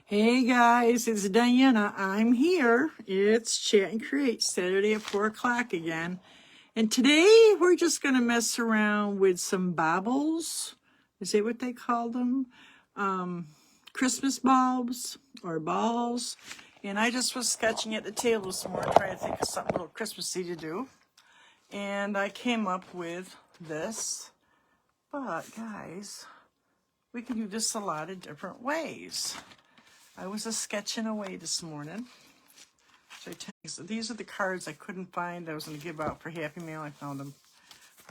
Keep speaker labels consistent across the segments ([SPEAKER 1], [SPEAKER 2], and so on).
[SPEAKER 1] Hey guys, it's Diana. I'm here. It's Chat and Create Saturday at 4 o'clock again. And today we're just going to mess around with some baubles. Is that what they call them? Christmas bulbs or balls. And I just was sketching at the table this morning, trying to think of something a little Christmassy to do. And I came up with this. But guys, we can do this a lot of different ways. I was sketching away this morning. So these are the cards I couldn't find. I was going to give out for Happy Mail. I found them.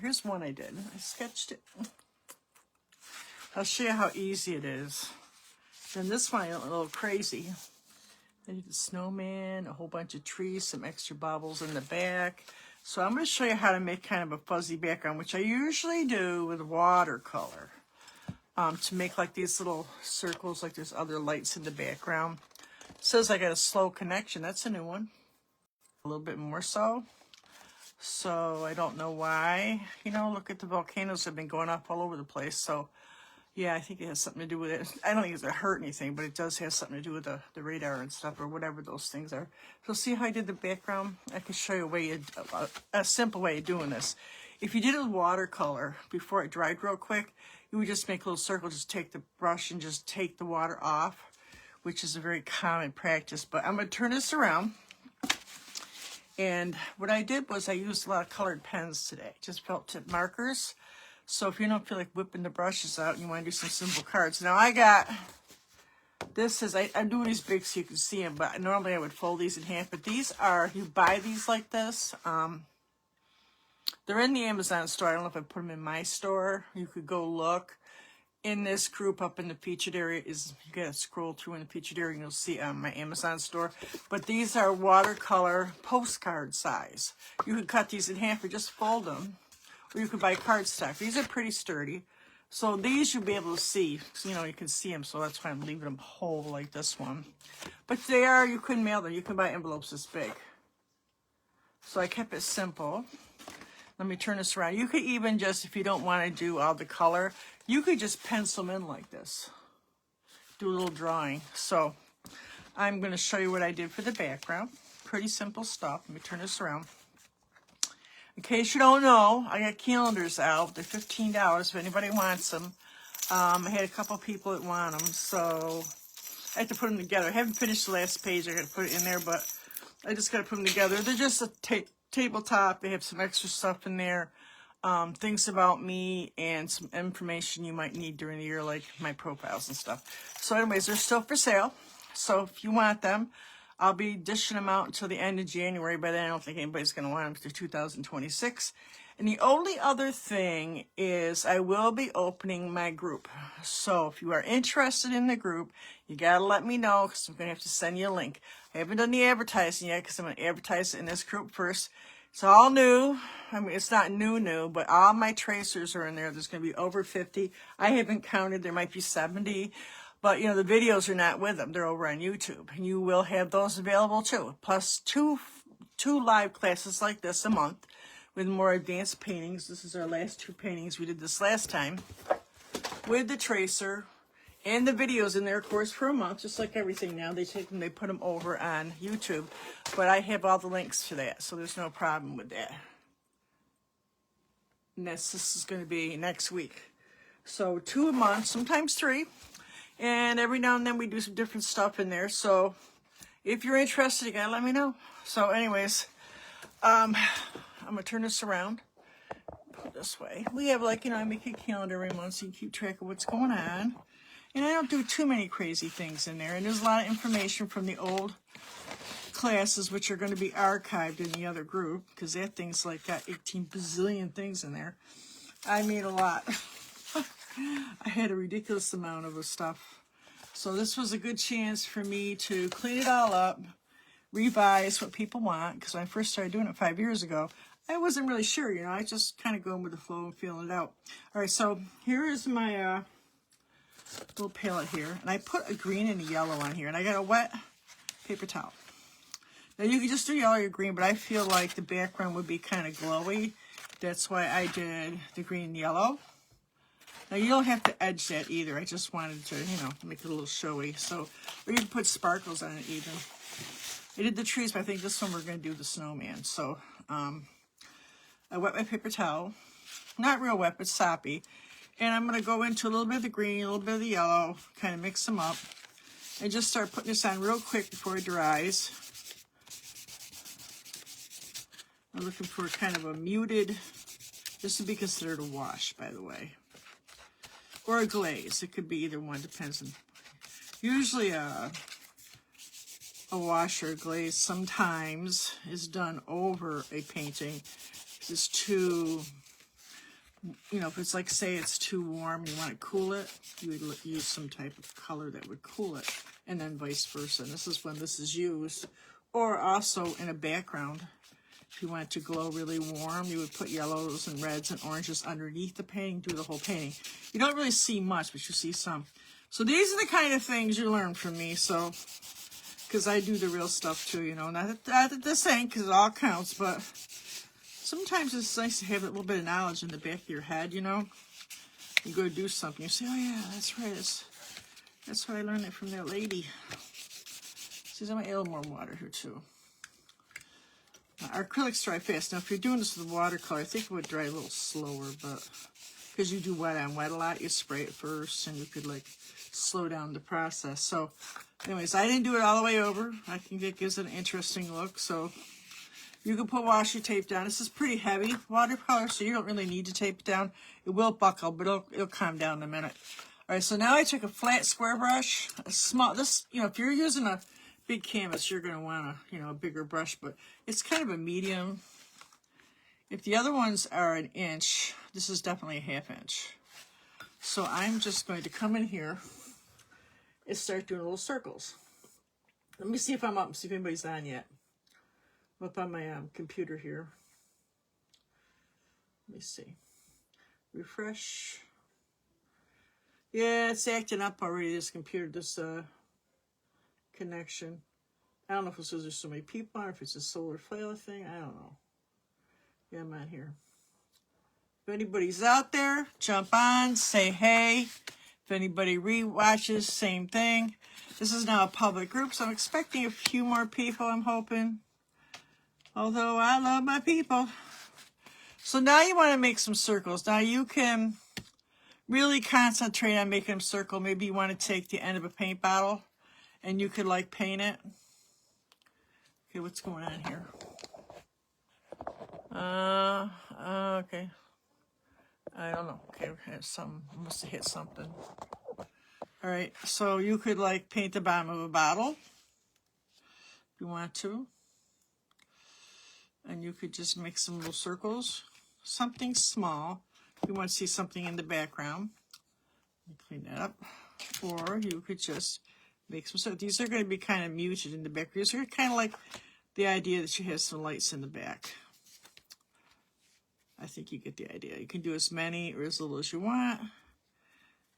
[SPEAKER 1] Here's one I did. I sketched it. I'll show you how easy it is. Then this one I went a little crazy. I did a snowman, a whole bunch of trees, some extra baubles in the back. So I'm going to show you how to make kind of a fuzzy background, which I usually do with watercolor. To make like these little circles, like there's other lights in the background. It says I got a slow connection. That's a new one. A little bit more so. So I don't know why. You know, look at the volcanoes have been going up all over the place. So yeah, I think it has something to do with it. I don't think it's going to hurt anything, but it does have something to do with the radar and stuff or whatever those things are. So see how I did the background? I can show you a simple way of doing this. If you did it with watercolor before it dried real quick, you would just make a little circle, just take the brush and just take the water off, which is a very common practice. But I'm going to turn this around. And what I did was I used a lot of colored pens today, just felt tip markers. So if you don't feel like whipping the brushes out and you want to do some simple cards. Now I got, I'm doing these big so you can see them, but normally I would fold these in half. But these are, you buy these like this. They're in the Amazon store. I don't know if I put them in my store. You could go look. In this group up in the featured area you gotta scroll through in the featured area and you'll see my Amazon store. But these are watercolor postcard size. You could cut these in half or just fold them. Or you could buy cardstock. These are pretty sturdy. So these you'll be able to see. You know, you can see them, so that's why I'm leaving them whole like this one. But you couldn't mail them. You can buy envelopes this big. So I kept it simple. Let me turn this around. You could even just, if you don't want to do all the color, you could just pencil them in like this. Do a little drawing. So I'm going to show you what I did for the background. Pretty simple stuff. Let me turn this around. In case you don't know, I got calendars out. They're $15 if anybody wants them. I had a couple people that want them, so I have to put them together. I haven't finished the last page. I got to put it in there, but I just got to put them together. They're just a tabletop. They have some extra stuff in there, things about me and some information you might need during the year, like my profiles and stuff. So anyways, they're still for sale. So if you want them, I'll be dishing them out until the end of January. By then I don't think anybody's going to want them through 2026. And the only other thing is I will be opening my group. So if you are interested in the group, you got to let me know because I'm going to have to send you a link. I haven't done the advertising yet because I'm going to advertise it in this group first. It's all new. I mean, it's not new, but all my tracers are in there. There's going to be over 50. I haven't counted. There might be 70. But, you know, the videos are not with them. They're over on YouTube. And you will have those available too. Plus two live classes like this a month with more advanced paintings. This is our last 2 paintings. We did this last time with the tracer and the videos in there, of course, for a month, just like everything now. They take them, they put them over on YouTube. But I have all the links to that, so there's no problem with that. And this is going to be next week. So 2 a month, sometimes 3. And every now and then we do some different stuff in there. So if you're interested, you gotta let me know. So anyways, I'm gonna turn this around, put it this way. We have, like, you know, I make a calendar every month so you can keep track of what's going on. And I don't do too many crazy things in there. And there's a lot of information from the old classes, which are going to be archived in the other group, because that thing's like got 18 bazillion things in there. I mean, a lot. I had a ridiculous amount of stuff. So this was a good chance for me to clean it all up, revise what people want, because when I first started doing it 5 years ago, I wasn't really sure, you know, I just kind of going with the flow and feeling it out. All right, so here is my little palette here, and I put a green and a yellow on here, and I got a wet paper towel. Now you can just do yellow or green, but I feel like the background would be kind of glowy. That's why I did the green and yellow. Now you don't have to edge that either. I just wanted to, you know, make it a little showy. So, or you can put sparkles on it even. I did the trees, but I think this one we're going to do the snowman. So, I wet my paper towel. Not real wet, but soppy. And I'm going to go into a little bit of the green, a little bit of the yellow, kind of mix them up. And just start putting this on real quick before it dries. I'm looking for kind of a muted, this would be considered a wash, by the way. Or a glaze, it could be either one, depends on. Usually a wash or a glaze sometimes is done over a painting. It's too, you know, if it's like, say it's too warm, you want to cool it, you would use some type of color that would cool it, and then vice versa. And this is when this is used. Or also in a background, if you want it to glow really warm, you would put yellows and reds and oranges underneath the painting, do the whole painting. You don't really see much, but you see some. So these are the kind of things you learn from me, so, because I do the real stuff too, you know. Not that this ain't, because it all counts, but sometimes it's nice to have a little bit of knowledge in the back of your head, you know. You go to do something, you say, oh yeah, that's right, that's why I learned it from that lady. See, I'm going to add a little more water here too. Our acrylics dry fast. Now, if you're doing this with watercolor, I think it would dry a little slower, but because you do wet on wet a lot, you spray it first, and you could, like, slow down the process. So, anyways, I didn't do it all the way over. I think it gives it an interesting look, so you can put washi tape down. This is pretty heavy watercolor, so you don't really need to tape it down. It will buckle, but it'll calm down in a minute. All right, so now I took a flat square brush, a small, this, you know, if you're using a big canvas, you're going to want a, you know, a bigger brush, but it's kind of a medium. If the other ones are an inch, this is definitely a ½ inch. So I'm just going to come in here and start doing little circles. Let me see if I'm up, see if anybody's on yet. I'm up on my computer here. Let me see. Refresh. Yeah, it's acting up already, this computer, this connection. I don't know if it's because there's so many people on, or if it's a solar flare thing. I don't know. Yeah, I'm on here. If anybody's out there, jump on, say hey. If anybody re-watches, same thing. This is now a public group, so I'm expecting a few more people, I'm hoping. Although I love my people. So now you want to make some circles. Now you can really concentrate on making them circle. Maybe you want to take the end of a paint bottle and you could, like, paint it. Okay, what's going on here? Okay. I don't know. Okay, must have hit something. All right, so you could, like, paint the bottom of a bottle if you want to. And you could just make some little circles. Something small. If you want to see something in the background. Clean that up. Or you could just make some circles. These are going to be kind of muted in the back. These are kind of like the idea that you have some lights in the back. I think you get the idea. You can do as many or as little as you want.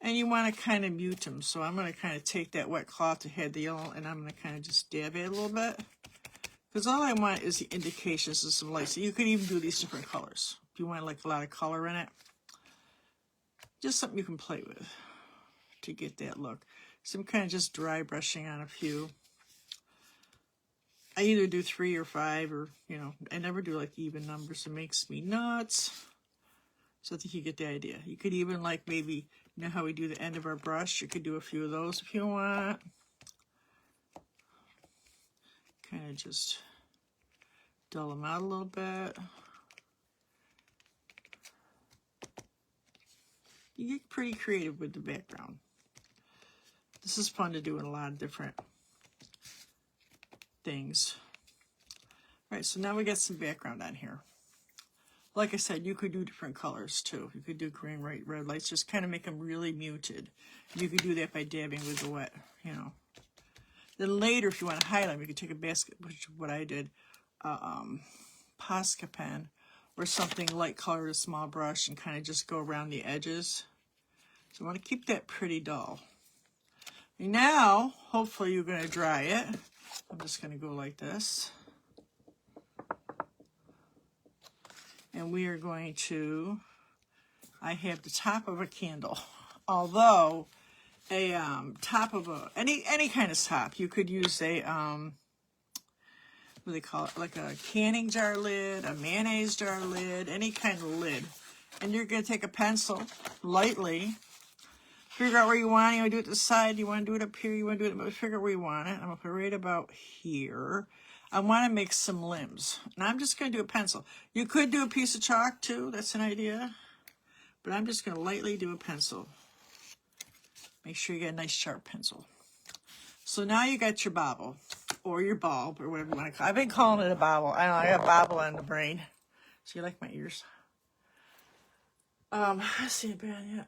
[SPEAKER 1] And you want to kind of mute them. So I'm going to kind of take that wet cloth to head the yellow, and I'm going to kind of just dab it a little bit. Because all I want is the indications of some lights. So you can even do these different colors. If you want, like, a lot of color in it. Just something you can play with to get that look. So I'm kind of just dry brushing on a few. I either do 3 or 5, or, you know, I never do, like, even numbers. It makes me nuts. So I think you get the idea. You could even, like, maybe, you know how we do the end of our brush? You could do a few of those if you want. Kind of just dull them out a little bit. You get pretty creative with the background. This is fun to do in a lot of different things. All right, so now we got some background on here. Like I said, you could do different colors too. You could do green, white, red lights, just kind of make them really muted. You could do that by dabbing with the wet, you know. Then later, if you want to highlight them, you could take a basket, which is what I did, Posca pen, or something light colored, a small brush, and kind of just go around the edges. So I want to keep that pretty dull. And now, hopefully you're going to dry it. I'm just going to go like this. And we are going to I have the top of a candle. Although a top of a any kind of top, you could use a what do they call it, like a canning jar lid, a mayonnaise jar lid, any kind of lid. And you're going to take a pencil lightly, figure out where you want it. You want to do it to the side, you want to do it up here, you want to do it, figure out where you want it. I'm going to put it right about here. I want to make some limbs. And I'm just going to do a pencil. You could do a piece of chalk too, that's an idea. But I'm just going to lightly do a pencil. Make sure you get a nice sharp pencil. So now you got your bauble, or your bulb, or whatever you want to call it. I've been calling it a bauble. I know, I got bauble on the brain. So you like my ears? I see it bad yet.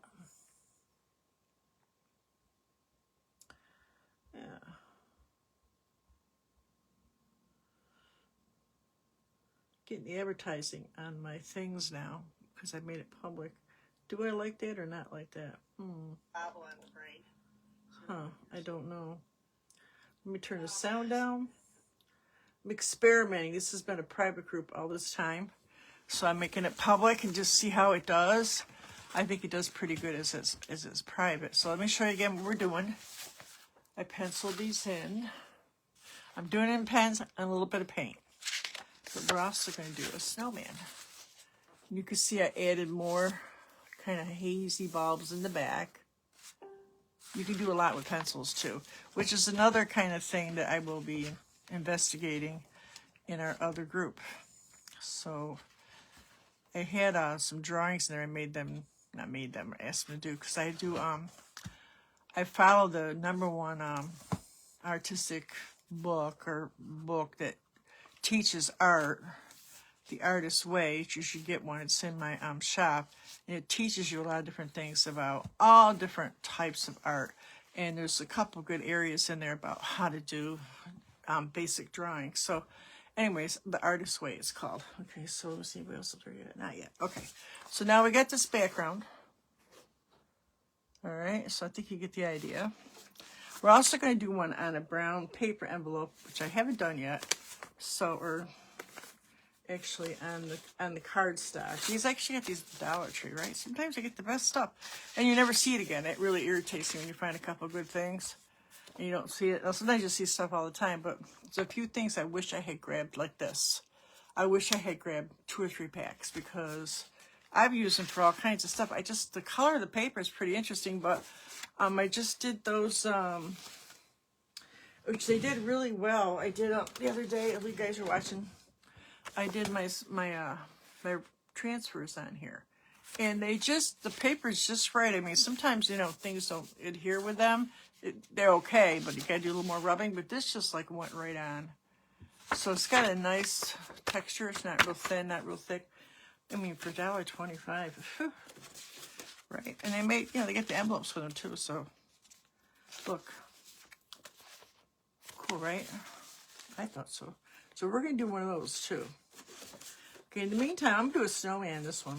[SPEAKER 1] Yeah. Getting the advertising on my things now because I made it public. Do I like that or not like that? Bauble on the brain. Huh, I don't know. Let me turn the sound down. I'm experimenting. This has been a private group all this time. So I'm making it public and just see how it does. I think it does pretty good as it's private. So let me show you again what we're doing. I penciled these in. I'm doing it in pens and a little bit of paint. But we're also going to do a snowman. You can see I added more kind of hazy bulbs in the back. You can do a lot with pencils too, which is another kind of thing that I will be investigating in our other group. So I had some drawings in there. I asked them to do, because I do, I follow the #1 artistic book that teaches art, The Artist's Way. You should get one. It's in my shop. And it teaches you a lot of different things about all different types of art. And there's a couple good areas in there about how to do basic drawing. So anyways, The Artist's Way it's called. Okay, so let's see what else will read it. Not yet. Okay, so now we got this background. All right, so I think you get the idea. We're also going to do one on a brown paper envelope, which I haven't done yet. So, or actually on the cardstock. These actually got these at the Dollar Tree, right? Sometimes I get the best stuff, and you never see it again. It really irritates me when you find a couple of good things and you don't see it. Now, sometimes you see stuff all the time, but there's a few things I wish I had grabbed like this. I wish I had grabbed 2 or 3 packs because I've used them for all kinds of stuff. The color of the paper is pretty interesting, but I just did those, which they did really well. I did the other day, if you guys are watching, I did my transfers on here, and the paper's just right. I mean, sometimes, things don't adhere with them. They're okay, but you gotta do a little more rubbing, but this just like went right on. So it's got a nice texture. It's not real thin, not real thick. I mean, for $1.25, right? And they made, they get the envelopes for them too, so look. Cool, right? I thought so. So we're going to do one of those too. Okay, in the meantime, I'm going to do a snowman this one.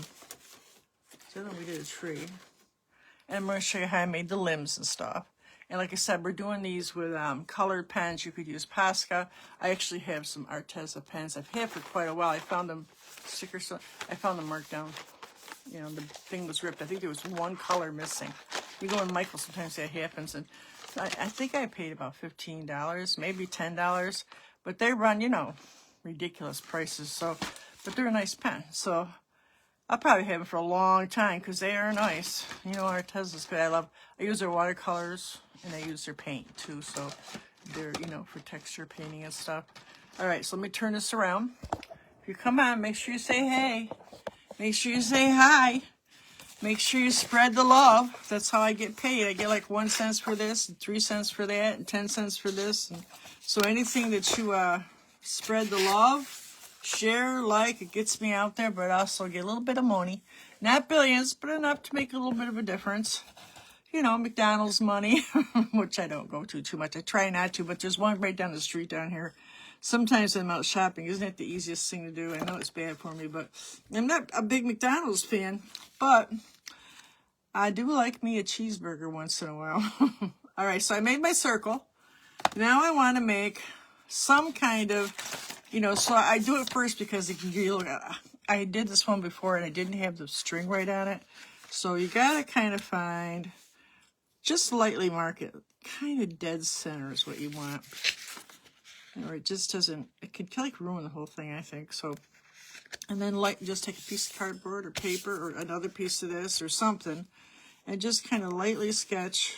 [SPEAKER 1] So then we did a tree. And I'm going to show you how I made the limbs and stuff. And like I said, we're doing these with colored pens. You could use Posca. I actually have some Arteza pens I've had for quite a while. I found them I found them marked down. The thing was ripped. I think there was one color missing. You go in Michael, sometimes that happens. And I think I paid about $15, maybe $10. But they run, ridiculous prices. So, but they're a nice pen. So I'll probably have them for a long time because they are nice. Arteza's good. I use their watercolors and I use their paint too. So they're, for texture painting and stuff. All right, so let me turn this around. If you come on, make sure you say hey. Make sure you say hi. Make sure you spread the love. That's how I get paid. I get like 1 cent for this, and 3 cents for that, and 10 cents for this. And so anything that you spread the love, share, like, it gets me out there, but I also get a little bit of money. Not billions, but enough to make a little bit of a difference. McDonald's money, which I don't go to too much. I try not to, but there's one right down the street down here. Sometimes I'm out shopping. Isn't it the easiest thing to do? I know it's bad for me, but I'm not a big McDonald's fan, but I do like me a cheeseburger once in a while. All right, so I made my circle. Now I want to make some kind of, so I do it first because it can give you, I did this one before and I didn't have the string right on it. So you gotta kind of find, just lightly mark it, kind of dead center is what you want. Or it just doesn't, it can like ruin the whole thing, I think. So, and then just take a piece of cardboard or paper or another piece of this or something, and just kind of lightly sketch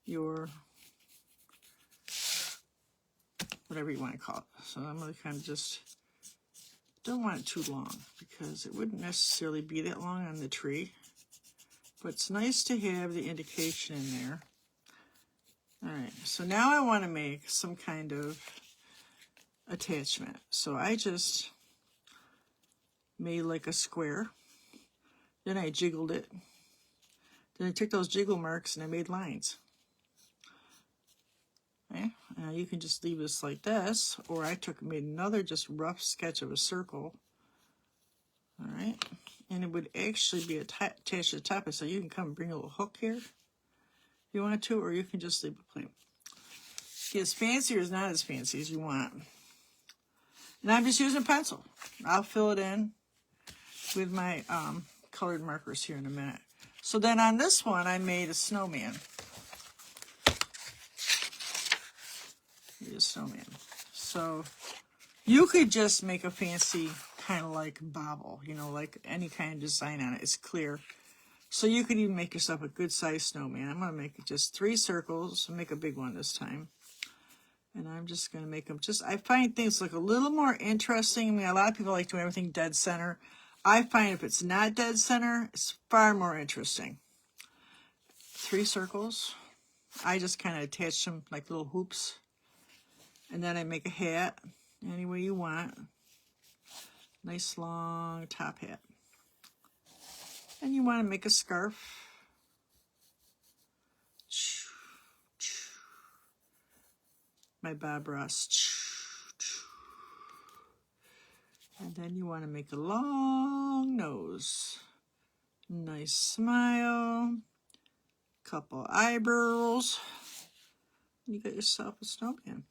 [SPEAKER 1] your, whatever you want to call it. So I'm going to kind of just, don't want it too long because it wouldn't necessarily be that long on the tree. But it's nice to have the indication in there. All right, so now I want to make some kind of attachment. So I just made like a square. Then I jiggled it. Then I took those jiggle marks and I made lines. Okay, now you can just leave this like this, or I made another just rough sketch of a circle. All right, and it would actually be attached to the top, so you can come and bring a little hook here if you want to, or you can just leave it plain. Get as fancy or as not as fancy as you want. And I'm just using a pencil. I'll fill it in with my colored markers here in a minute. So then on this one, I made a snowman. So you could just make a fancy kind of like Bauble, you know, like any kind of design on it. It's clear. So you could even make yourself a good sized snowman. I'm going to make it just 3 circles and make a big one this time. And I'm just going to make them I find things look a little more interesting. I mean, a lot of people like doing everything dead center. I find if it's not dead center, it's far more interesting. 3 circles. I just kind of attach them like little hoops. And then I make a hat any way you want. Nice long top hat. And you want to make a scarf. My Bob Ross. And then you want to make a long nose. Nice smile. Couple eyebrows. You got yourself a snowman.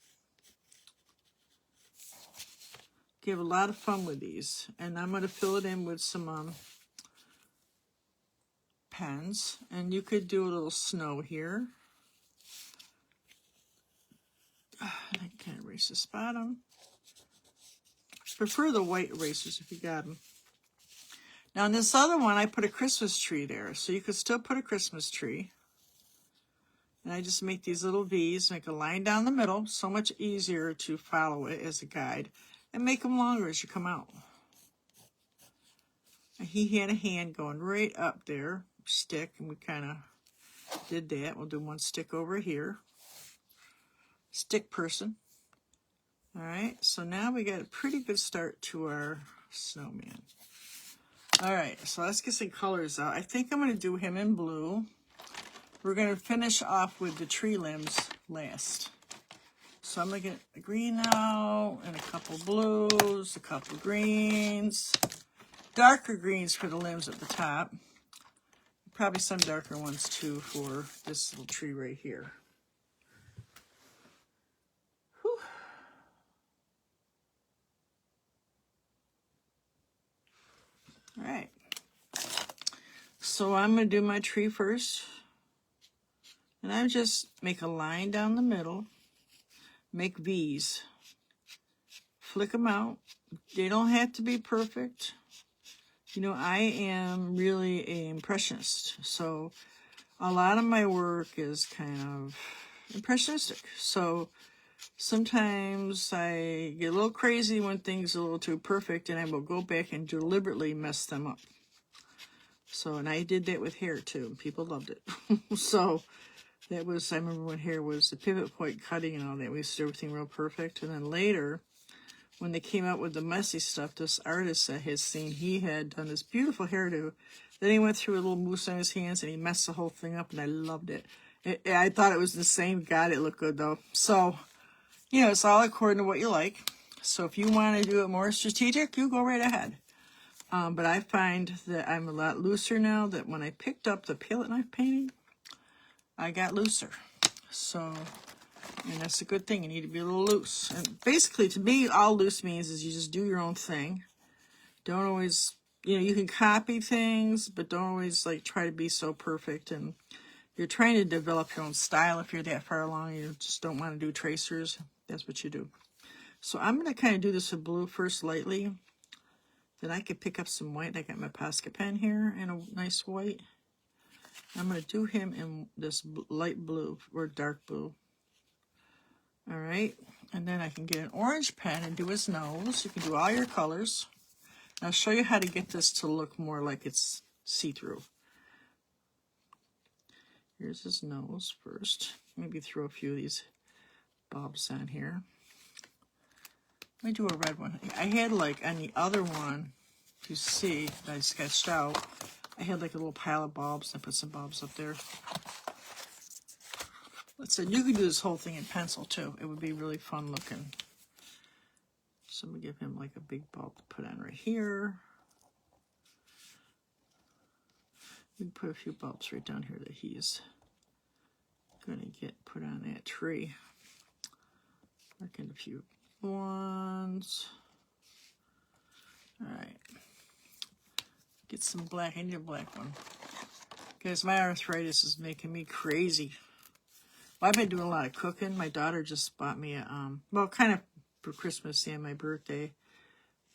[SPEAKER 1] You have a lot of fun with these. And I'm going to fill it in with some pens. And you could do a little snow here. I can erase this bottom. Prefer the white erasers if you got them. Now, in this other one, I put a Christmas tree there. So you could still put a Christmas tree. And I just make these little V's, make a line down the middle. So much easier to follow it as a guide. And make them longer as you come out. And he had a hand going right up there, stick, and we kind of did that. We'll do one stick over here. Stick person. All right, so now we got a pretty good start to our snowman. All right, so let's get some colors out. I think I'm going to do him in blue. We're going to finish off with the tree limbs last. So I'm going to get a green now, and a couple blues, a couple greens. Darker greens for the limbs at the top. Probably some darker ones too for this little tree right here. Whew. All right. So I'm going to do my tree first. And I just make a line down the middle. Make V's. Flick them out. They don't have to be perfect. You know, I am really an impressionist. So a lot of my work is kind of impressionistic. So sometimes I get a little crazy when things are a little too perfect, and I will go back and deliberately mess them up. So, and I did that with hair too. People loved it. So that was, I remember when hair was the pivot point cutting and all that. We used to do everything real perfect. And then later, when they came out with the messy stuff, this artist I had seen, he had done this beautiful hairdo. Then he went through a little mousse on his hands and he messed the whole thing up, and I loved it. I thought it was the same. God, it looked good though. So, you know, it's all according to what you like. So if you want to do it more strategic, you go right ahead. But I find that I'm a lot looser now, that when I picked up the palette knife painting, I got looser. So, and that's a good thing. You need to be a little loose. And basically, to me, all loose means is you just do your own thing. Don't always you know, you can copy things, but don't always like try to be so perfect. And you're trying to develop your own style. If you're that far along, you just don't want to do tracers. That's what you do. So I'm going to kind of do this with blue first lightly. Then I could pick up some white. I got my Posca pen here and a nice white. I'm going to do him in this light blue or dark blue. All right. And then I can get an orange pen and do his nose. You can do all your colors. I'll show you how to get this to look more like it's see-through. Here's his nose first. Maybe throw a few of these bulbs on here. Let me do a red one. I had like on the other one, you see, that I sketched out, I had like a little pile of bulbs. I put some bulbs up there. Let's say you could do this whole thing in pencil too. It would be really fun looking. So I'm going to give him like a big bulb to put on right here. We can put a few bulbs right down here that he's going to get put on that tree. Mark in a few ones. All right. Get some black. I need a black one. Guys, my arthritis is making me crazy. Well, I've been doing a lot of cooking. My daughter just bought me a, well, kind of for Christmas and my birthday.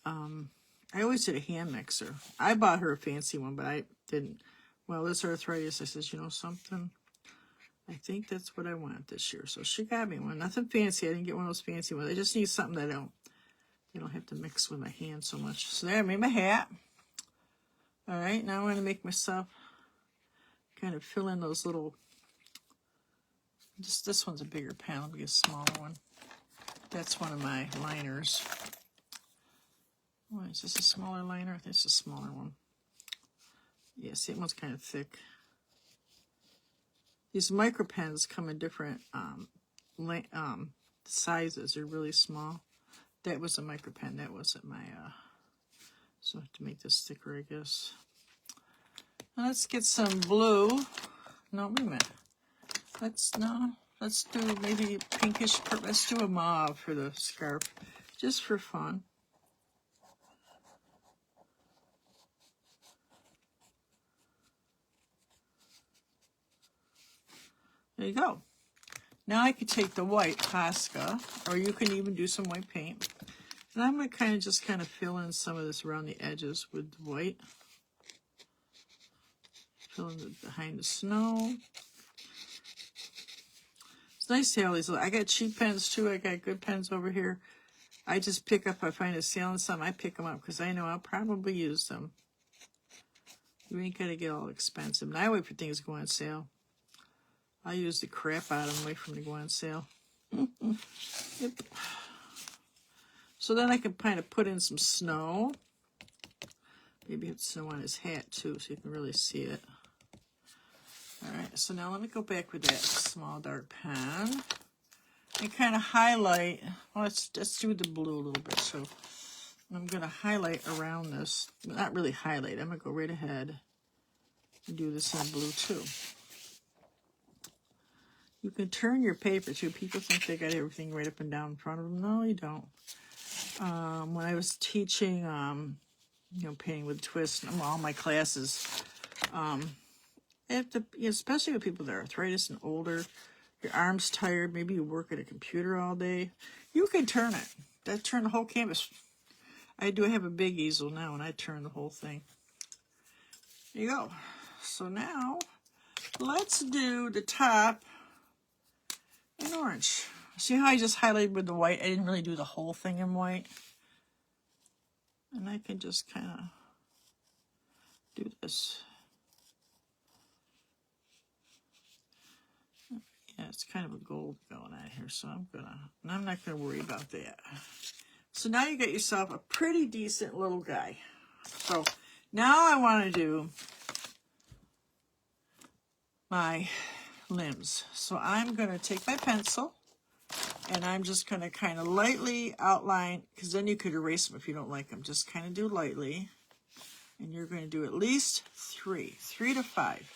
[SPEAKER 1] I always did a hand mixer. I bought her a fancy one, but I didn't. Well, this arthritis, I says, you know something? I think that's what I want this year. So she got me one. Nothing fancy. I didn't get one of those fancy ones. I just need something that I don't have to mix with my hands so much. So there, I made my hat. All right, now I'm going to make myself kind of fill in those little, just this one's a bigger pen. Let me get a smaller one. That's one of my liners. Oh, is this a smaller liner? I think it's a smaller one. Yeah, see, that one's kind of thick. These micro pens come in different sizes. They're really small. That was a micro pen. That wasn't my, so I have to make this thicker, I guess. Now let's get some blue. No, wait a minute. Let's do maybe pinkish purple. Let's do a mauve for the scarf, just for fun. There you go. Now I could take the white Posca, or you can even do some white paint. And I'm going to just kind of fill in some of this around the edges with the white. Fill in behind the snow. It's nice to have all these. I got cheap pens too. I got good pens over here. I just pick up, I find a sale on some, I pick them up because I know I'll probably use them. You ain't got to get all expensive. And I wait for things to go on sale. I use the crap out of them, wait for them to go on sale. Yep. So then I can kind of put in some snow. Maybe have snow on his hat too, so you can really see it. All right, so now let me go back with that small dark pen and kind of highlight. Well, let's do the blue a little bit. So I'm going to highlight around this. Not really highlight. I'm going to go right ahead and do this in blue too. You can turn your paper too. People think they got everything right up and down in front of them. No, you don't. When I was teaching, painting with twist, all my classes, especially with people that are arthritis and older, your arm's tired, maybe you work at a computer all day, you can turn it. That turn the whole canvas. I do have a big easel now, and I turn the whole thing. There you go. So now, let's do the top in orange. See how I just highlighted with the white? I didn't really do the whole thing in white. And I can just kind of do this. Yeah, it's kind of a gold going on here, so I'm not gonna worry about that. So now you got yourself a pretty decent little guy. So now I want to do my limbs. So I'm gonna take my pencil and I'm just gonna kind of lightly outline, because then you could erase them if you don't like them. Just kind of do lightly, and you're going to do at least 3 to 5.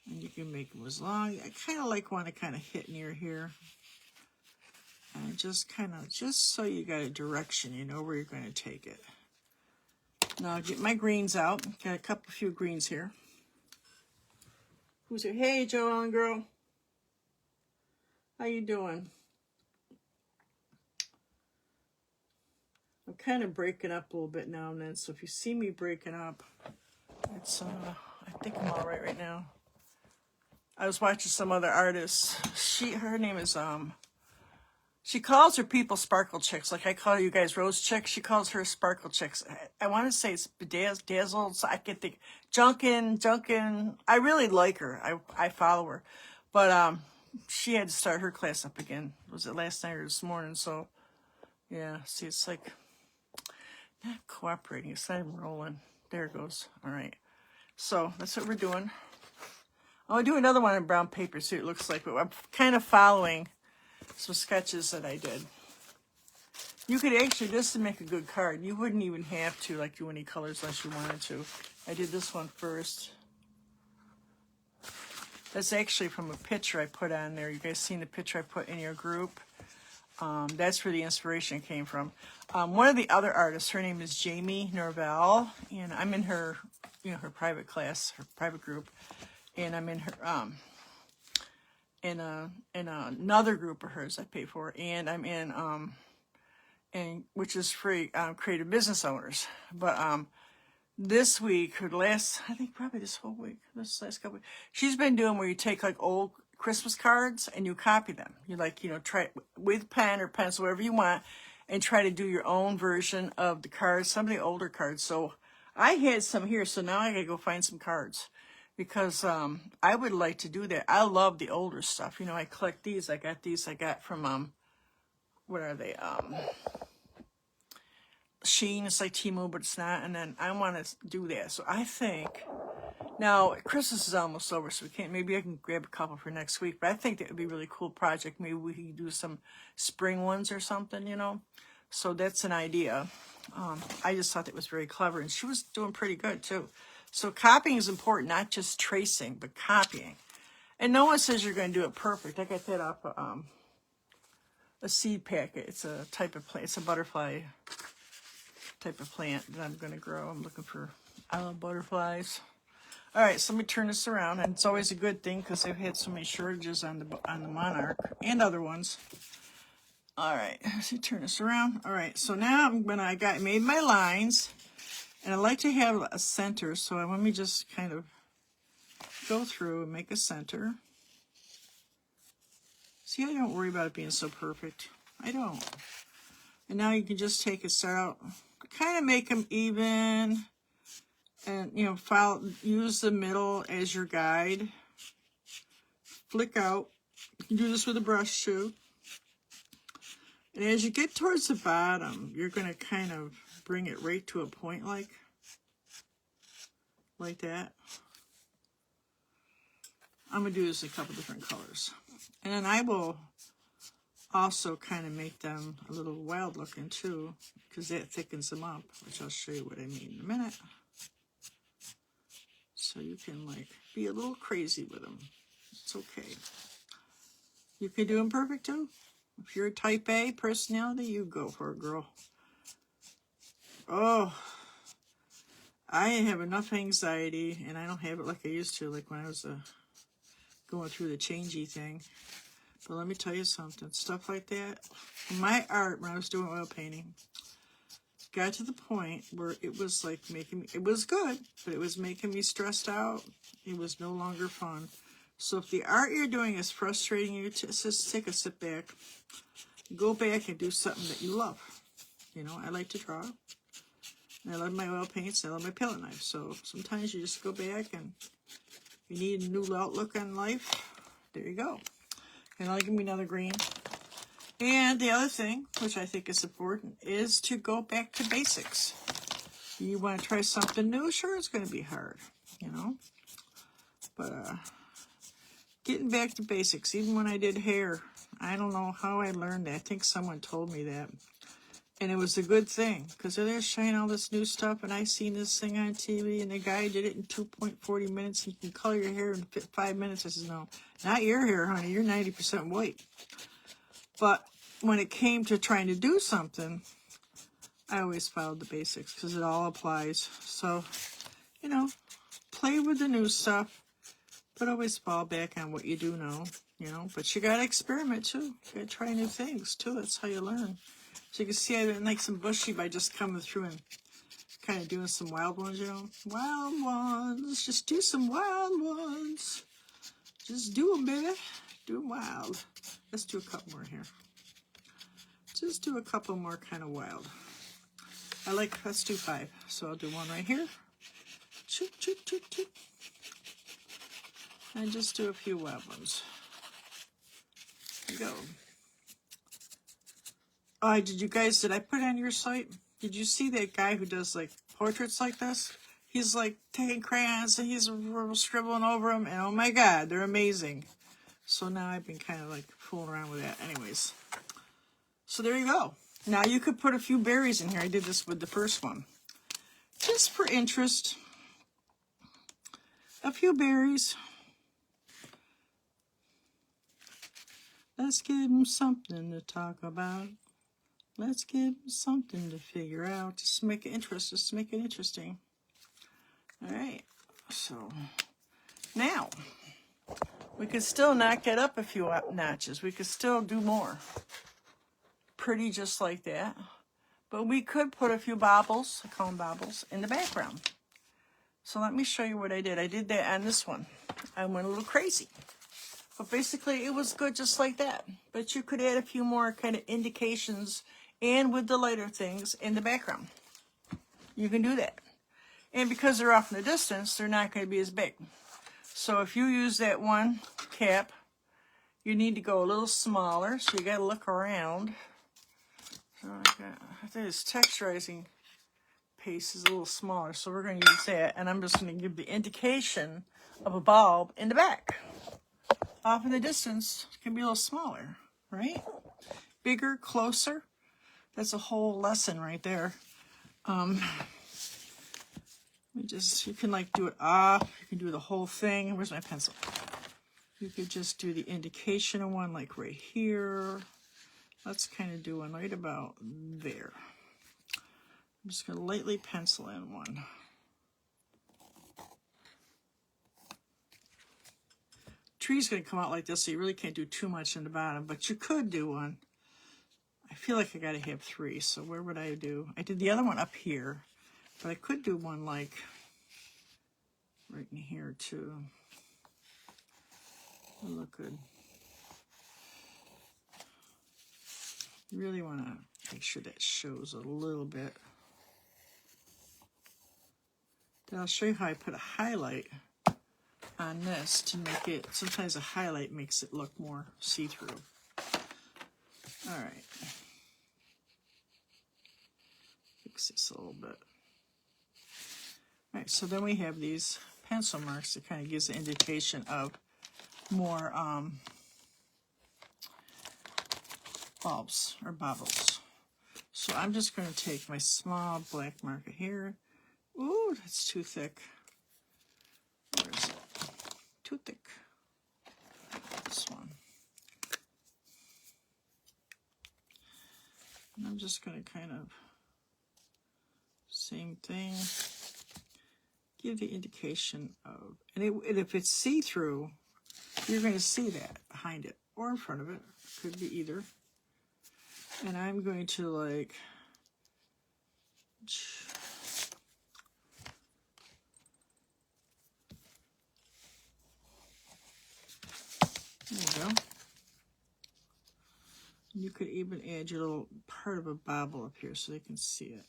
[SPEAKER 1] And you can make them as long. I kind of want to kind of hit near here. And just so you got a direction, you know where you're going to take it. Now I'll get my greens out. Got a few greens here. Who's here? Hey, Joellen girl. How you doing? I'm kind of breaking up a little bit now and then, so if you see me breaking up, it's I think I'm all right now. I was watching some other artist. Her name is she calls her people sparkle chicks, like I call you guys rose chicks. She calls her sparkle chicks. I want to say it's bedazzled, so I can think Junkin. I really like her. I follow her, but she had to start her class up again. Was it last night or this morning? So yeah, see, it's like not cooperating. It's not even rolling. There it goes. All right. So that's what we're doing. I'll do another one on brown paper, see what it looks like. But I'm kind of following some sketches that I did. You could actually, this to make a good card, you wouldn't even have to like do any colors unless you wanted to. I did this one first. That's actually from a picture I put on there. You guys seen the picture I put in your group? That's where the inspiration came from. One of the other artists, her name is Jamie Norvell, and I'm in her, her private class, her private group, and I'm in her, in another group of hers I pay for, and I'm in, which is free, creative business owners. But this week, or I think probably this whole week, this last couple weeks, she's been doing where you take like old Christmas cards and you copy them. You like, try with pen or pencil, whatever you want, and try to do your own version of the cards, some of the older cards. So I had some here, so now I gotta go find some cards. Because I would like to do that. I love the older stuff. I collect these. I got these. I got from, what are they? Shein. It's like Temu, but it's not. And then I want to do that. So I think, now Christmas is almost over, so maybe I can grab a couple for next week. But I think that would be a really cool project. Maybe we could do some spring ones or something, So that's an idea. I just thought that was very clever. And she was doing pretty good, too. So copying is important, not just tracing, but copying. And no one says you're going to do it perfect. I got that off a seed packet. It's a type of plant. It's a butterfly type of plant that I'm going to grow. I'm looking for, I love butterflies. All right, so let me turn this around. And it's always a good thing because they've had so many shortages on the Monarch and other ones. All right, let's see, turn this around. All right, so now I made my lines. And I like to have a center, so let me just kind of go through and make a center. See, I don't worry about it being so perfect. I don't. And now you can just take a start out, kind of make them even, and, use the middle as your guide. Flick out. You can do this with a brush, too. And as you get towards the bottom, you're going to kind of bring it right to a point like that. I'm going to do this in a couple different colors. And then I will also kind of make them a little wild looking too, because that thickens them up, which I'll show you what I mean in a minute. So you can be a little crazy with them. It's okay. You can do them perfect too. If you're a type A personality, you go for it, girl. Oh, I have enough anxiety, and I don't have it like I used to, like when I was going through the changey thing. But let me tell you something, stuff like that, my art when I was doing oil painting, got to the point where it was like making me, it was good, but it was making me stressed out. It was no longer fun. So if the art you're doing is frustrating you, just take a sit back, go back and do something that you love. I like to draw. I love my oil paints. I love my palette knives. So sometimes you just go back and you need a new outlook on life. There you go. And I'll give me another green. And the other thing, which I think is important, is to go back to basics. You want to try something new? Sure, it's going to be hard, But getting back to basics, even when I did hair, I don't know how I learned that. I think someone told me that. And it was a good thing, because they're showing all this new stuff, and I seen this thing on TV, and the guy did it in 2.40 minutes. You can color your hair in 5 minutes. I said, no, not your hair, honey. You're 90% white. But when it came to trying to do something, I always followed the basics because it all applies. So, you know, play with the new stuff, but always fall back on what you do know, you know. But you got to experiment, too. You got to try new things, too. That's how you learn. So you can see I didn't like some bushy by just coming through and kind of doing some wild ones, you know. Wild ones. Just do some wild ones. Just do them, baby. Do them wild. Let's do a couple more here. Just do a couple more kind of wild. Let's do 5. So I'll do one right here. Choop, choop, choop, choop. And just do a few wild ones. There you go. Oh, did I put it on your site? Did you see that guy who does like portraits like this? He's like taking crayons and he's scribbling over them, and oh my God, they're amazing. So now I've been kind of like fooling around with that. Anyways, so there you go. Now you could put a few berries in here. I did this with the first one. Just for interest. A few berries. Let's give them something to talk about. Let's give them something to figure out. Just to make it interesting. Just to make it interesting. All right. So now we could still knock it up a few notches. We could still do more. Pretty just like that. But we could put a few baubles, I call them baubles, in the background. So let me show you what I did. I did that on this one. I went a little crazy. But basically, it was good just like that. But you could add a few more kind of indications and with the lighter things in the background. You can do that. And because they're off in the distance, they're not going to be as big. So if you use that one cap, you need to go a little smaller. So you got to look around. So I think this texturizing paste is a little smaller. So we're going to use that. And I'm just going to give the indication of a bulb in the back. Off in the distance, it can be a little smaller, right? Bigger, closer. That's a whole lesson right there. You can like do it off. You can do the whole thing. Where's my pencil? You could just do the indication of one like right here. Let's kind of do one right about there. I'm just going to lightly pencil in one. Tree's going to come out like this, so you really can't do too much in the bottom, but you could do one. I feel like I got to have 3, so where would I do? I did the other one up here, but I could do one like right in here too. It'll look good. You really want to make sure that shows a little bit. Then I'll show you how I put a highlight on this to make it, sometimes a highlight makes it look more see-through. All right. Fix this a little bit. All right, so then we have these pencil marks that kind of gives the indication of more bulbs or baubles. So I'm just going to take my small black marker here. Ooh, that's too thick. Where is it? Too thick. This one. And I'm just going to kind of, same thing, give the indication of, and if it's see-through, you're going to see that behind it or in front of it. Could be either. And I'm going to like, there you go. You could even add your little part of a bauble up here so they can see it.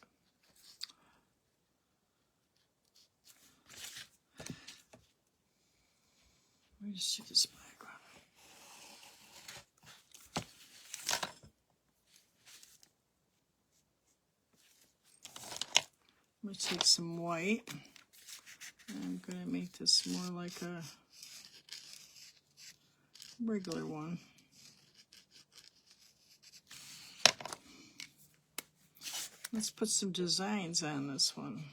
[SPEAKER 1] Let me just do this black one. I'm going to take some white. I'm going to make this more like a regular one. Let's put some designs on this one.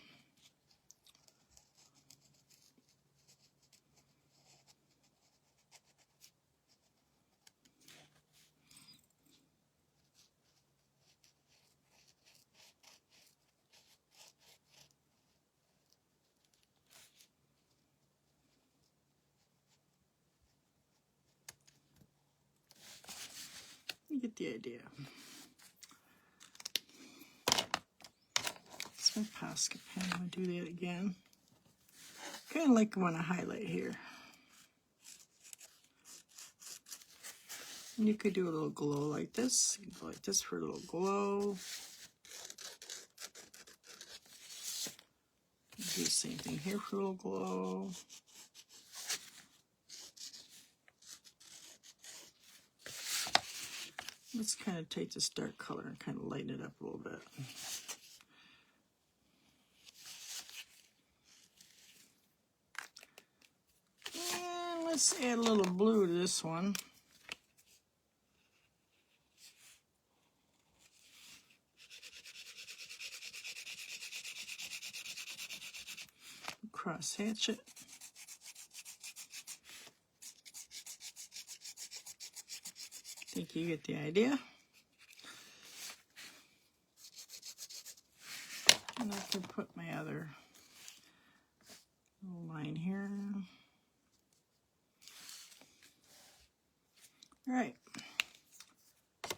[SPEAKER 1] You get the idea. It's my Posca pen. I'm going to do that again. Kind of like I want to highlight here. And you could do a little glow like this. You can go like this for a little glow. Do the same thing here for a little glow. Let's kind of take this dark color and kind of lighten it up a little bit. And let's add a little blue to this one. Cross hatch it. I think you get the idea. And I can put my other little line here. All right. I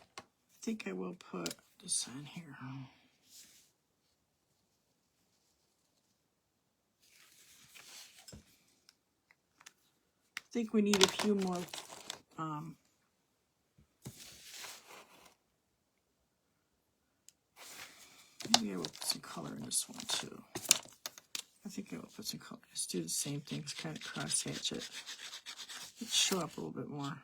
[SPEAKER 1] think I will put this on here. I think we need a few more maybe I will put some color in this one too. I think I will put some color. Let's do the same thing, just kind of cross hatch it. Let's show up a little bit more.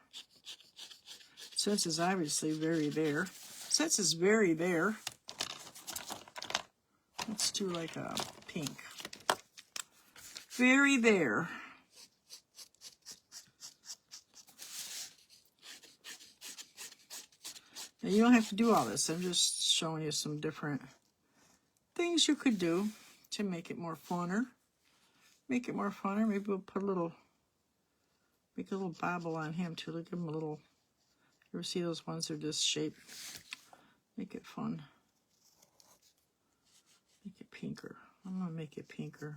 [SPEAKER 1] Since it's obviously very there. Since it's very there, let's do like a pink. Very there. Now you don't have to do all this. I'm just showing you some different things you could do to make it more funner. Make it more funner. Maybe we'll put a little, make a little bauble on him too. Give him a little, you ever see those ones that are this shape? Make it fun. Make it pinker. I'm going to make it pinker.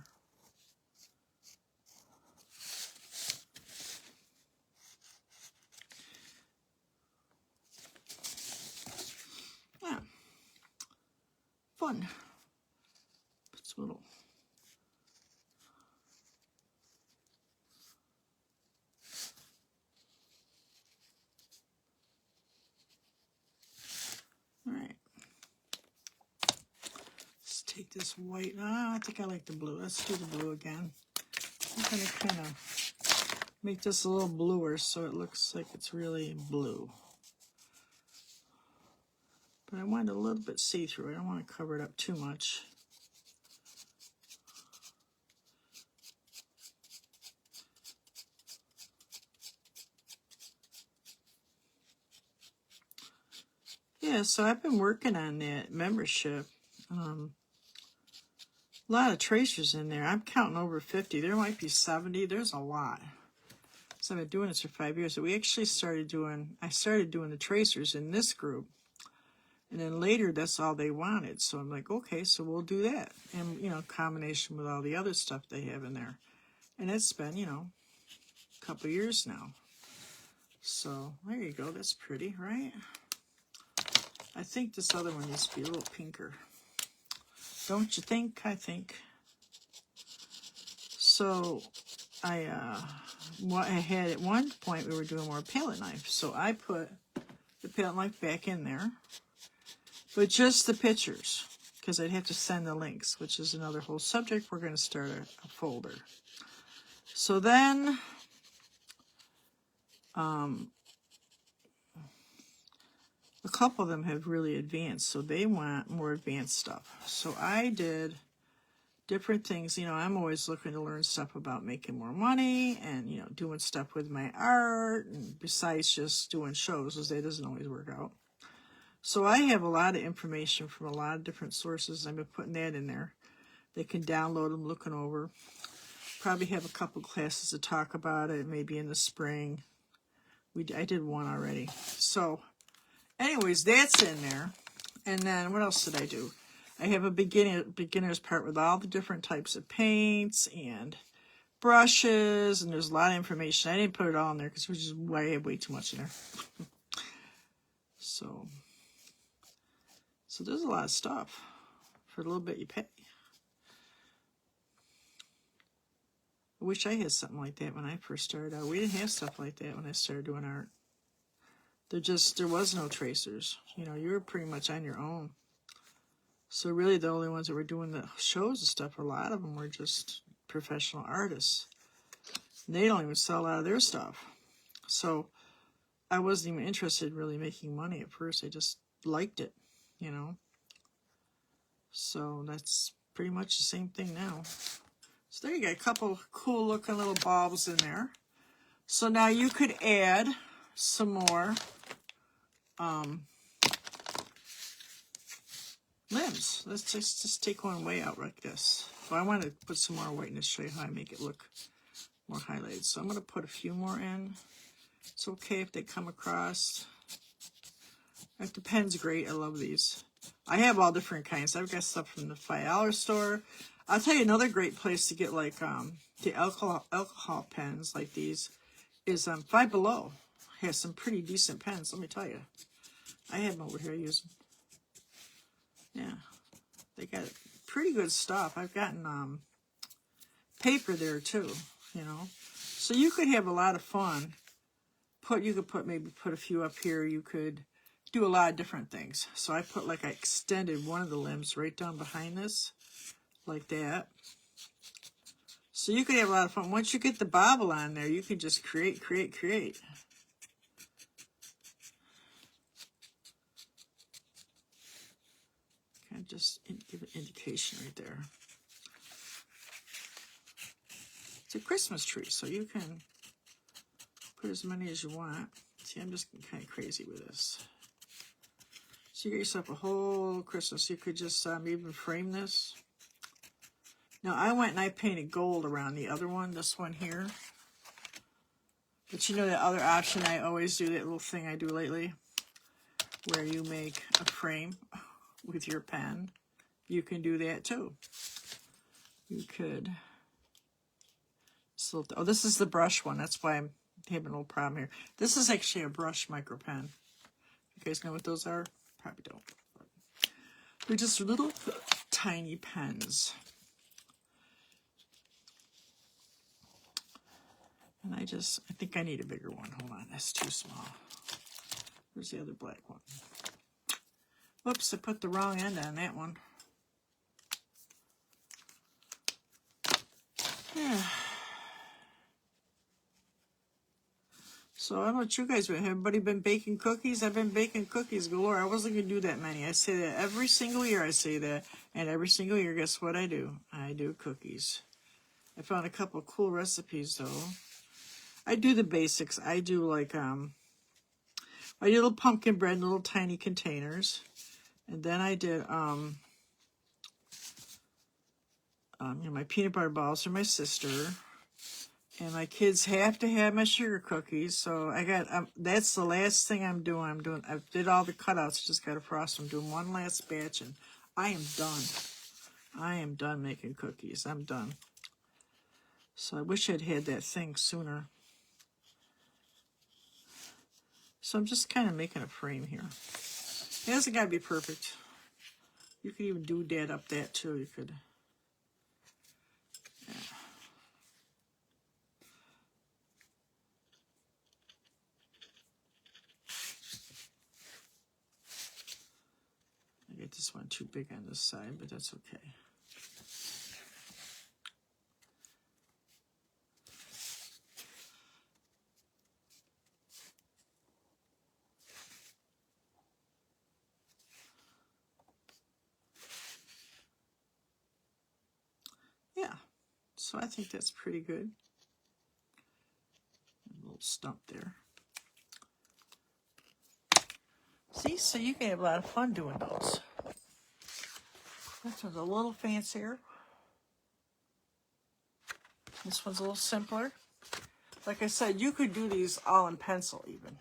[SPEAKER 1] Yeah. Fun. Put some little. All right. Let's take this white. I think I like the blue. Let's do the blue again. I'm going to kind of make this a little bluer so it looks like it's really blue. But I want it a little bit see-through. I don't want to cover it up too much. Yeah, so I've been working on that membership. A lot of tracers in there. I'm counting over 50. There might be 70. There's a lot. So I've been doing this for 5 years. So we actually started doing, I started doing the tracers in this group. And then later, that's all they wanted. So I'm like, okay, so we'll do that. And, you know, combination with all the other stuff they have in there. And it's been, you know, a couple years now. So there you go. That's pretty, right? I think this other one needs to be a little pinker. Don't you think? I think. So I had at one point we were doing more palette knife. So I put the palette knife back in there. But just the pictures, because I'd have to send the links, which is another whole subject. We're going to start a folder. So then, a couple of them have really advanced, so they want more advanced stuff. So I did different things. You know, I'm always looking to learn stuff about making more money and, you know, doing stuff with my art, and besides just doing shows, because that doesn't always work out. So I have a lot of information from a lot of different sources. I've been putting that in there. They can download them, looking over. Probably have a couple classes to talk about it, maybe in the spring. I did one already. So anyways, that's in there. And then what else did I do? I have a beginner's part with all the different types of paints and brushes, and there's a lot of information. I didn't put it all in there because I have way too much in there. So there's a lot of stuff for a little bit you pay. I wish I had something like that when I first started out. We didn't have stuff like that when I started doing art. There was no tracers. You know, you were pretty much on your own. So really the only ones that were doing the shows and stuff, a lot of them were just professional artists. And they don't even sell a lot of their stuff. So I wasn't even interested in really making money at first. I just liked it, you know. So that's pretty much the same thing now. So there you got a couple cool looking little baubles in there. So now you could add some more limbs. Let's just take one way out like this. So I want to put some more white in to show you how I make it look more highlighted. So I'm going to put a few more in. It's okay if they come across. The pen's great. I love these. I have all different kinds. I've got stuff from the $5 store. I'll tell you another great place to get like the alcohol pens like these is Five Below. Has some pretty decent pens, let me tell you. I have them over here. I use them. Yeah, they got pretty good stuff. I've gotten paper there too, you know. So you could have a lot of fun. You could maybe put a few up here. You could do a lot of different things. So I extended one of the limbs right down behind this, like that. So you could have a lot of fun. Once you get the bauble on there, you can just create. Kind of just give an indication right there. It's a Christmas tree, so you can put as many as you want. See, I'm just kind of crazy with this. So you get yourself a whole Christmas. You could just even frame this. Now, I went and I painted gold around the other one, this one here. But you know that other option I always do, that little thing I do lately, where you make a frame with your pen. You can do that too. You could. Oh, this is the brush one. That's why I'm having a little problem here. This is actually a brush micro pen. You guys know what those are? Probably don't. They're just little tiny pens. And I think I need a bigger one. Hold on, that's too small. Where's the other black one? Whoops, I put the wrong end on that one. Yeah. So I don't know what you guys have everybody been baking cookies? I've been baking cookies galore. I wasn't going to do that many. I say that every single year I say that. And every single year, guess what I do? I do cookies. I found a couple of cool recipes though. I do the basics. I do like, I did little pumpkin bread in little tiny containers. And then I did, you know, my peanut butter balls for my sister. And my kids have to have my sugar cookies. So I got, that's the last thing I'm doing. I did all the cutouts. Just got to frost them. I'm doing one last batch and I am done. I am done making cookies. I'm done. So I wish I'd had that thing sooner. So I'm just kind of making a frame here. It hasn't got to be perfect. You could even do that up that too. You could. Yeah. I get this one too big on this side, but that's okay. Yeah, so I think that's pretty good. A little stump there. See, so you can have a lot of fun doing those. This one's a little fancier. This one's a little simpler. Like I said, you could do these all in pencil even.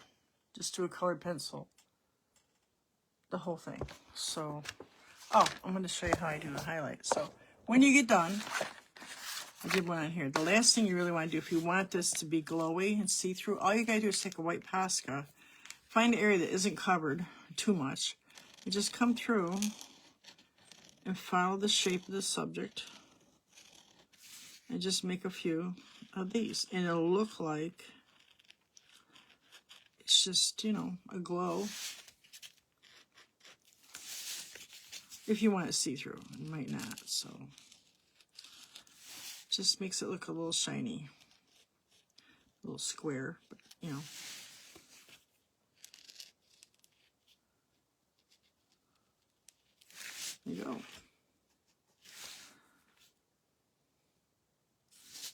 [SPEAKER 1] Just do a colored pencil. The whole thing. So, oh, I'm going to show you how I do a highlight. So, when you get done, I did one on here. The last thing you really want to do, if you want this to be glowy and see-through, all you got to do is take a white Posca, find an area that isn't covered too much. You just come through and follow the shape of the subject and just make a few of these. And it'll look like it's just, you know, a glow. If you want to see through, it might not, so just makes it look a little shiny, a little square, but you know. There you go.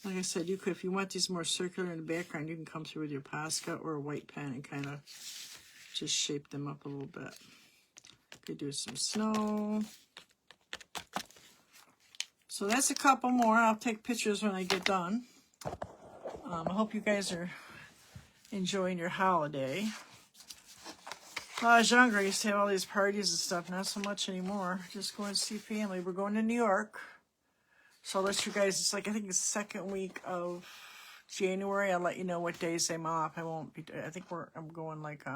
[SPEAKER 1] Like I said, you could, if you want these more circular in the background, you can come through with your Posca or a white pen and kind of just shape them up a little bit. Could do some snow. So that's a couple more. I'll take pictures when I get done. I hope you guys are enjoying your holiday. When I was younger, I used to have all these parties and stuff. Not so much anymore. Just going to see family. We're going to New York. So I'll let you guys, it's like, I think it's the second week of January. I'll let you know what days I'm off. I won't be, I think I'm going like,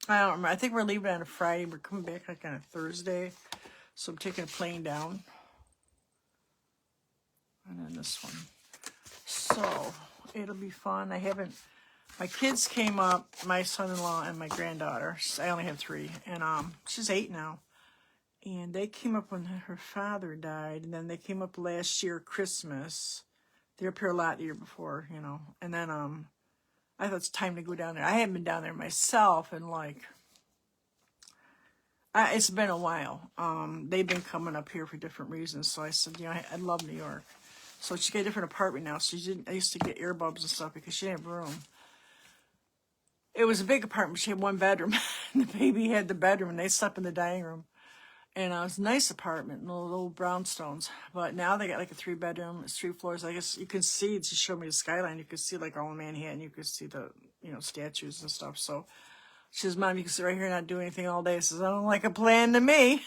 [SPEAKER 1] I don't remember. I think we're leaving on a Friday. We're coming back like on a Thursday. So I'm taking a plane down. And then this one. So it'll be fun. My kids came up, my son-in-law and my granddaughter. I only have 3. And she's 8 now. And they came up when her father died. And then they came up last year, Christmas. They were up here a lot the year before, you know. And then I thought it's time to go down there. I haven't been down there myself, and like, it's been a while. They've been coming up here for different reasons. So I said, you know, I love New York. So she got a different apartment now. So I used to get earbuds and stuff because she didn't have room. It was a big apartment. She had 1 bedroom. And the baby had the bedroom, and they slept in the dining room. And it was a nice apartment, little brownstones. But now they got like a 3-bedroom. It's 3 floors. I guess you can see, she showed me the skyline. You can see like all of Manhattan. You can see the, you know, statues and stuff. So she says, Mom, you can sit right here and not do anything all day. I says, I don't like a plan to me.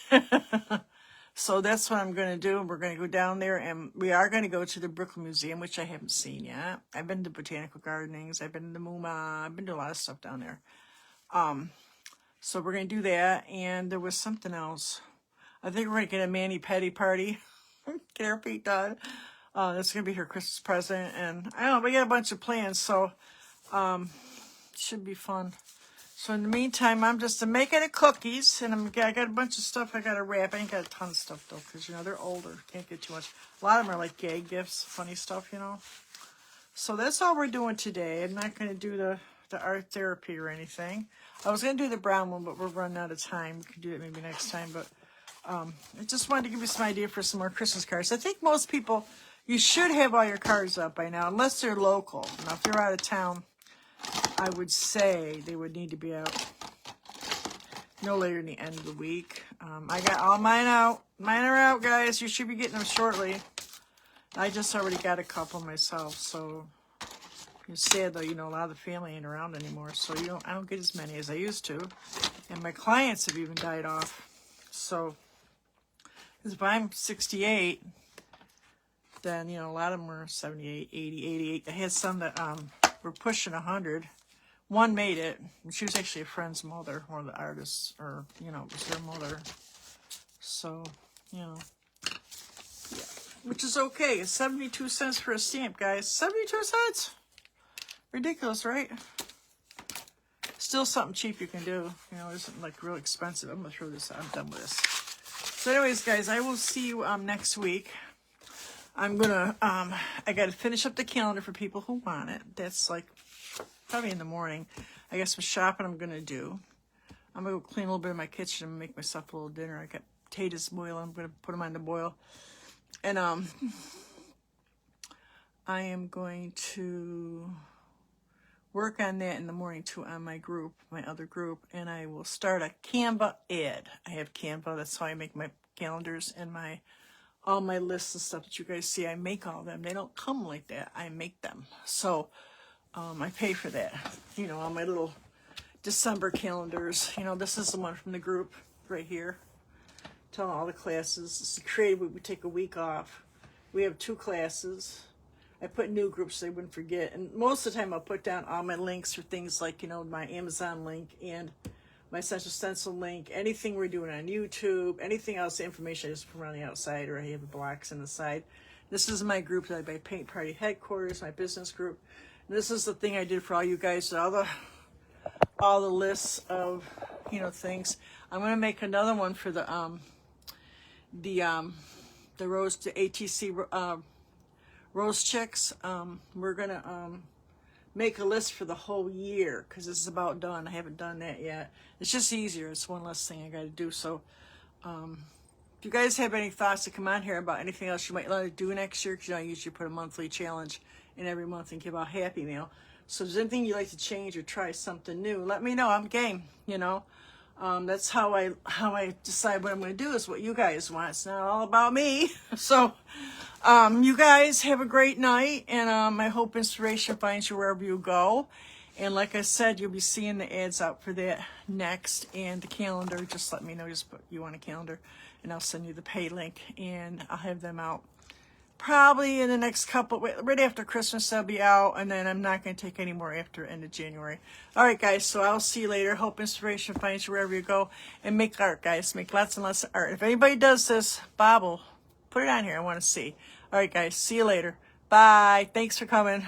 [SPEAKER 1] So that's what I'm going to do. We're going to go down there, and we are going to go to the Brooklyn Museum, which I haven't seen yet. I've been to Botanical Gardenings. I've been to MoMA. I've been to a lot of stuff down there. So we're going to do that. And there was something else. I think we're going to get a mani-pedi party. Get our feet done. That's going to be her Christmas present. And I don't know, we got a bunch of plans. So should be fun. So in the meantime, I'm just making the cookies. And I got a bunch of stuff I got to wrap. I ain't got a ton of stuff, though, because, you know, they're older. Can't get too much. A lot of them are like gag gifts, funny stuff, you know. So that's all we're doing today. I'm not going to do the art therapy or anything. I was going to do the brown one, but we're running out of time. We can do it maybe next time. But I just wanted to give you some idea for some more Christmas cards. I think most people, you should have all your cards up by now, unless they're local. Now, if they're out of town, I would say they would need to be out no later than the end of the week. I got all mine out. Mine are out, guys. You should be getting them shortly. I just already got a couple myself, so it's sad, though, you know, a lot of the family ain't around anymore, so I don't get as many as I used to. And my clients have even died off. So if I'm 68, then, you know, a lot of them were 78, 80, 88. I had some that were pushing 100. One made it. She was actually a friend's mother, one of the artists, or, you know, it was their mother. So, you know, yeah. Which is okay. It's 72 cents for a stamp, guys. 72 cents? Ridiculous, right? Still something cheap you can do. You know, it isn't like real expensive. I'm going to throw this out. I'm done with this. So anyways, guys, I will see you next week. I'm going to, I got to finish up the calendar for people who want it. That's like probably in the morning. I got some shopping I'm going to do. I'm going to go clean a little bit of my kitchen and make myself a little dinner. I got potatoes boiling. I'm going to put them on the boil. And I am going to work on that in the morning too on my group, my other group, and I will start a Canva ad. I have Canva. That's how I make my calendars and all my lists and stuff that you guys see. I make all of them. They don't come like that. I make them. So I pay for that. You know, all my little December calendars. You know, this is the one from the group right here. Telling all the classes. This is creative. We take a week off. We have 2 classes. I put new groups so they wouldn't forget. And most of the time I'll put down all my links for things like, you know, my Amazon link and my Essential Stencil link, anything we're doing on YouTube, anything else, the information I just put on the outside, or I have the blocks on the side. This is my group that I buy Paint Party Headquarters, my business group. And this is the thing I did for all you guys, all the lists of, you know, things. I'm gonna make another one for the rose, the ATC rose chicks. We're gonna make a list for the whole year because this is about done. I haven't done that yet. It's just easier. It's one less thing I got to do. So if you guys have any thoughts to come on here about anything else you might like to do next year, because, you know, I usually put a monthly challenge in every month and give out Happy Mail. So if there's anything you'd like to change or try something new, let me know. I'm game, you know. That's how I decide what I'm going to do, is what you guys want. It's not all about me. So you guys have a great night, and I hope inspiration finds you wherever you go. And like I said, you'll be seeing the ads out for that next, and the calendar. Just let me know. Just put you on a calendar, and I'll send you the pay link, and I'll have them out probably in the next couple, right after Christmas they'll be out, and then I'm not going to take any more after end of January. All right, guys, so I'll see you later. Hope inspiration finds you wherever you go, and make art, guys. Make lots and lots of art. If anybody does this, Bauble, put it on here. I want to see. All right, guys, see you later. Bye. Thanks for coming.